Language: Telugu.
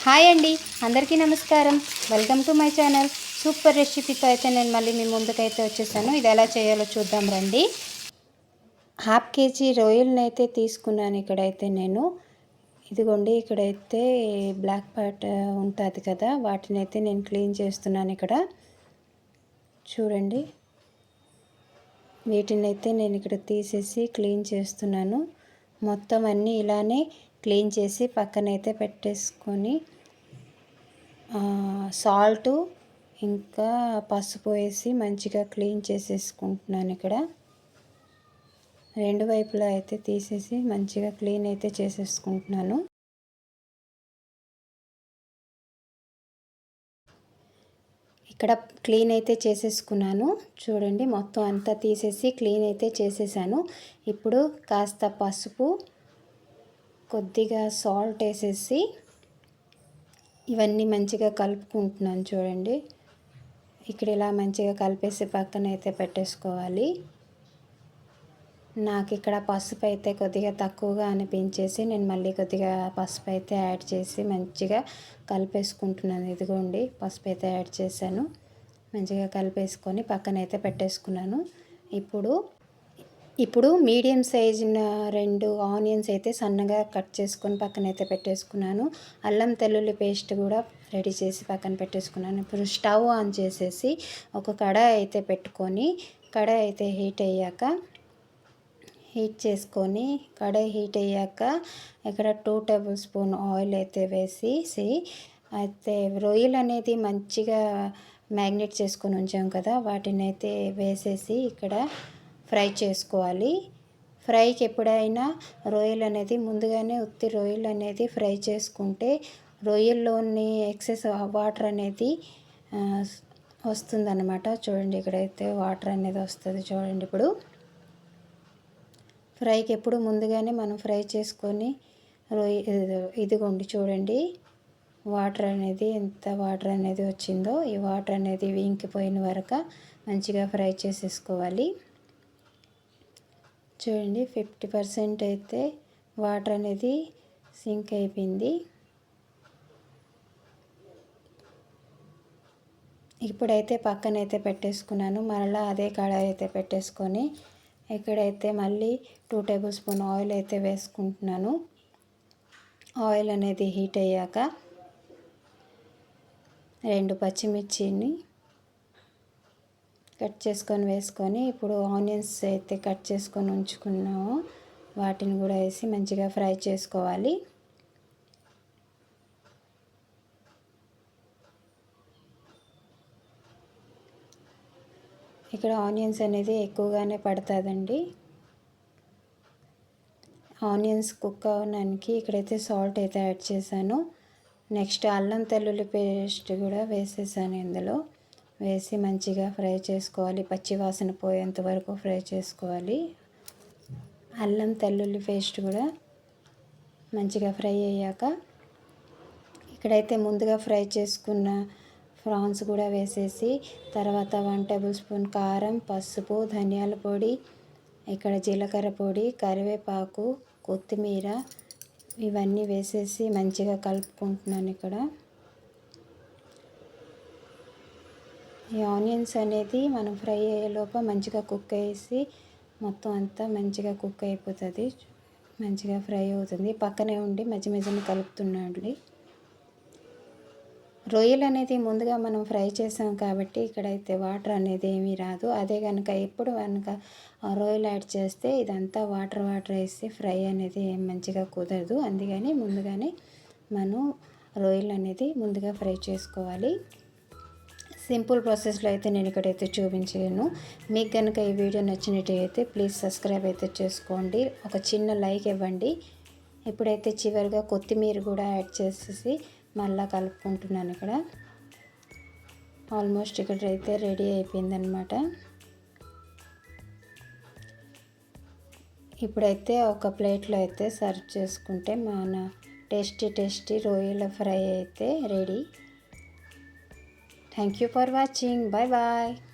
హాయ్ అండి, అందరికీ నమస్కారం. Welcome to my channel. Super రెసిపీతో అయితే నేను మళ్ళీ మీ ముందుకైతే వచ్చేసాను. ఇది ఎలా చేయాలో చూద్దాం రండి. హాఫ్ కేజీ రొయ్యలను అయితే తీసుకున్నాను. ఇక్కడైతే నేను ఇదిగోండి, ఇక్కడైతే బ్లాక్ పార్ట్ ఉంటుంది కదా, వాటిని అయితే నేను క్లీన్ చేస్తున్నాను. ఇక్కడ చూడండి, వీటిని అయితే నేను ఇక్కడ తీసేసి క్లీన్ చేస్తున్నాను. మొత్తం అన్నీ ఇలానే క్లీన్ చేసి పక్కనైతే పెట్టేసుకొని సాల్టు ఇంకా పసుపు వేసి మంచిగా క్లీన్ చేసేసుకుంటున్నాను. ఇక్కడ రెండు వైపులా అయితే తీసేసి మంచిగా క్లీన్ అయితే చేసేసుకుంటున్నాను. ఇక్కడ క్లీన్ అయితే చేసేసుకున్నాను. చూడండి, మొత్తం అంతా తీసేసి క్లీన్ అయితే చేసేసాను. ఇప్పుడు కాస్త పసుపు, కొద్దిగా సాల్ట్ వేసేసి ఇవన్నీ మంచిగా కలుపుకుంటున్నాను. చూడండి, ఇక్కడ ఇలా మంచిగా కలిపేసి పక్కన అయితే పెట్టేసుకోవాలి. నాకు ఇక్కడ పసుపు అయితే కొద్దిగా తక్కువగా అనిపించేసి నేను మళ్ళీ కొద్దిగా పసుపు అయితే యాడ్ చేసి మంచిగా కలిపేసుకుంటున్నాను. ఇదిగోండి, పసుపు అయితే యాడ్ చేశాను. మంచిగా కలిపేసుకొని పక్కన అయితే పెట్టేసుకున్నాను. ఇప్పుడు మీడియం సైజున 2 ఆనియన్స్ అయితే సన్నగా కట్ చేసుకొని పక్కన అయితే పెట్టేసుకున్నాను. అల్లం తెల్లుల్లి పేస్ట్ కూడా రెడీ చేసి పక్కన పెట్టేసుకున్నాను. ఇప్పుడు స్టవ్ ఆన్ చేసేసి ఒక కడాయి అయితే పెట్టుకొని, కడాయి అయితే హీట్ చేసుకొని, కడాయి హీట్ అయ్యాక ఇక్కడ 2 టేబుల్ స్పూన్ ఆయిల్ అయితే వేసేసి, అయితే రొయ్యలు అనేది మంచిగా మ్యాగ్నేట్ చేసుకొని ఉంచాం కదా, వాటిని అయితే వేసేసి ఇక్కడ ఫ్రై చేసుకోవాలి. ఫ్రైకి ఎప్పుడైనా రొయ్యలు అనేది ముందుగానే ఉత్తి రొయ్యలు అనేది ఫ్రై చేసుకుంటే రొయ్యల్లోని ఎక్సెస్ వాటర్ అనేది వస్తుందన్నమాట. చూడండి, ఇక్కడైతే వాటర్ అనేది వస్తుంది. చూడండి, ఇప్పుడు ఫ్రైకి ఎప్పుడు ముందుగానే మనం ఫ్రై చేసుకొని ఇదిగోండి, చూడండి వాటర్ అనేది ఎంత వాటర్ అనేది వచ్చిందో, ఈ వాటర్ అనేది ఇంకిపోయిన వరకు మంచిగా ఫ్రై చేసేసుకోవాలి. చూడండి, 50% అయితే వాటర్ అనేది సింక్ అయిపోయింది. ఇప్పుడైతే పక్కనైతే పెట్టేసుకున్నాను. మరలా అదే కడాయి అయితే పెట్టేసుకొని ఇక్కడైతే మళ్ళీ 2 టేబుల్ స్పూన్ ఆయిల్ అయితే వేసుకుంటున్నాను. ఆయిల్ అనేది హీట్ అయ్యాక 2 పచ్చిమిర్చిని కట్ చేసుకొని వేసుకొని, ఇప్పుడు ఆనియన్స్ అయితే కట్ చేసుకొని ఉంచుకున్నాము, వాటిని కూడా వేసి మంచిగా ఫ్రై చేసుకోవాలి. ఇక్కడ ఆనియన్స్ అనేది ఎక్కువగానే పడుతుందండి. ఆనియన్స్ కుక్ అవ్వడానికి ఇక్కడైతే సాల్ట్ అయితే యాడ్ చేశాను. నెక్స్ట్ అల్లం తెల్లుల్లి పేస్ట్ కూడా వేసేసాను. ఇందులో వేసి మంచిగా ఫ్రై చేసుకోవాలి. పచ్చి వాసన పోయేంత వరకు ఫ్రై చేసుకోవాలి. అల్లం తెల్లుల్లి పేస్ట్ కూడా మంచిగా ఫ్రై అయ్యాక ఇక్కడైతే ముందుగా ఫ్రై చేసుకున్న ప్రాన్స్ కూడా వేసేసి, తర్వాత 1 టేబుల్ స్పూన్ కారం, పసుపు, ధనియాల పొడి, ఇక్కడ జీలకర్ర పొడి, కరివేపాకు, కొత్తిమీర ఇవన్నీ వేసేసి మంచిగా కలుపుకుంటున్నాను. ఇక్కడ ఈ ఆనియన్స్ అనేది మనం ఫ్రై అయ్యేలోపు మంచిగా కుక్ అయ్యేసి మొత్తం అంతా మంచిగా కుక్ అయిపోతుంది. మంచిగా ఫ్రై అవుతుంది. పక్కనే ఉండి మధ్యని కలుపుతున్నాండి. రొయ్యలు అనేది ముందుగా మనం ఫ్రై చేసాం కాబట్టి ఇక్కడైతే వాటర్ అనేది ఏమీ రాదు. అదే కనుక ఎప్పుడు రొయ్యలు యాడ్ చేస్తే ఇదంతా వాటర్ వేసి ఫ్రై అనేది మంచిగా కుదరదు. అందుకని ముందుగానే మనం రొయ్యలు అనేది ముందుగా ఫ్రై చేసుకోవాలి. సింపుల్ ప్రాసెస్లో అయితే నేను ఇక్కడైతే చూపించాను. మీకు కనుక ఈ వీడియో నచ్చినట్టయితే ప్లీజ్ సబ్స్క్రైబ్ అయితే చేసుకోండి, ఒక చిన్న లైక్ ఇవ్వండి. ఇప్పుడైతే చివరిగా కొత్తిమీర కూడా యాడ్ చేసేసి మళ్ళీ కలుపుకుంటున్నాను. ఇక్కడ ఆల్మోస్ట్ ఇక్కడైతే రెడీ అయిపోయిందనమాట. ఇప్పుడైతే ఒక ప్లేట్లో అయితే సర్వ్ చేసుకుంటే మన టేస్టీ రొయ్యల ఫ్రై అయితే ready. Thank you for watching. Bye bye.